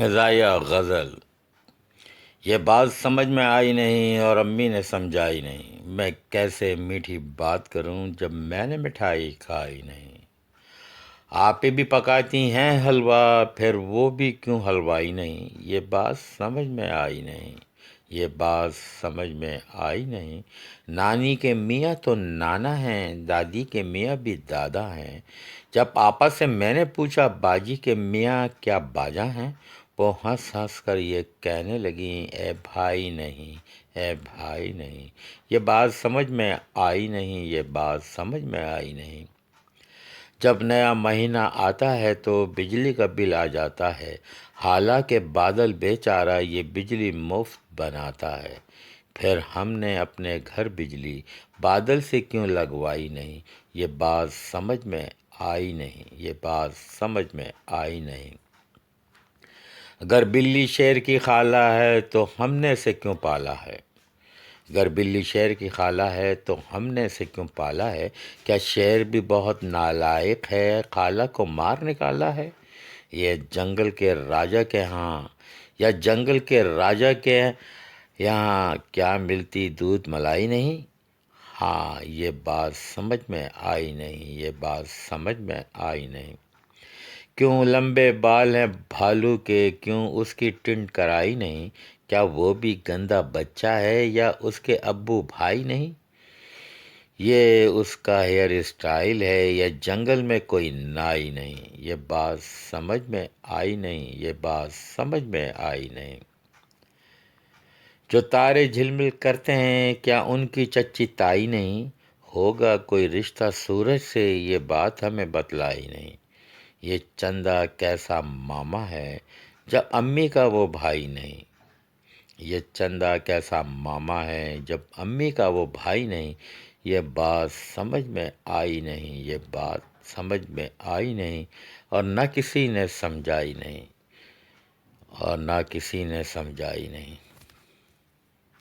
مزایا غزل۔ یہ بات سمجھ میں آئی نہیں اور امی نے سمجھائی نہیں، میں کیسے میٹھی بات کروں جب میں نے مٹھائی کھائی نہیں۔ آپ بھی پکاتی ہیں حلوہ، پھر وہ بھی کیوں حلوائی نہیں، یہ بات سمجھ میں آئی نہیں، یہ بات سمجھ میں آئی نہیں۔ نانی کے میاں تو نانا ہیں، دادی کے میاں بھی دادا ہیں۔ جب آپا سے میں نے پوچھا باجی کے میاں کیا باجا ہیں، وہ ہنس ہنس کر یہ کہنے لگیں اے بھائی نہیں، اے بھائی نہیں۔ یہ بات سمجھ میں آئی نہیں، یہ بات سمجھ میں آئی نہیں۔ جب نیا مہینہ آتا ہے تو بجلی کا بل آ جاتا ہے، حالانکہ بادل بیچارہ یہ بجلی مفت بناتا ہے۔ پھر ہم نے اپنے گھر بجلی بادل سے کیوں لگوائی نہیں، یہ بات سمجھ میں آئی نہیں، یہ بات سمجھ میں آئی نہیں۔ اگر بلی شیر کی خالہ ہے تو ہم نے اسے کیوں پالا ہے، اگر بلی شیر کی خالہ ہے تو ہم نے اسے کیوں پالا ہے، کیا شیر بھی بہت نالائق ہے خالہ کو مار نکالا ہے، یہ جنگل کے راجا کے ہاں یا جنگل کے راجا کے یہاں کیا ملتی دودھ ملائی نہیں۔ ہاں یہ بات سمجھ میں آئی نہیں، یہ بات سمجھ میں آئی نہیں۔ کیوں لمبے بال ہیں بھالو کے، کیوں اس کی ٹنڈ کرائی نہیں، کیا وہ بھی گندا بچہ ہے یا اس کے ابو بھائی نہیں، یہ اس کا ہیئر اسٹائل ہے یا جنگل میں کوئی نائی نہیں، یہ بات سمجھ میں آئی نہیں، یہ بات سمجھ میں آئی نہیں۔ جو تارے جھلمل کرتے ہیں کیا ان کی چچی تائی نہیں، ہوگا کوئی رشتہ سورج سے یہ بات ہمیں بتلائی نہیں، یہ چندہ کیسا ماما ہے جب امی کا وہ بھائی نہیں، یہ چندہ کیسا ماما ہے جب امی کا وہ بھائی نہیں، یہ بات سمجھ میں آئی نہیں، یہ بات سمجھ میں آئی نہیں، اور نہ کسی نے سمجھائی نہیں، اور نہ کسی نے سمجھائی نہیں۔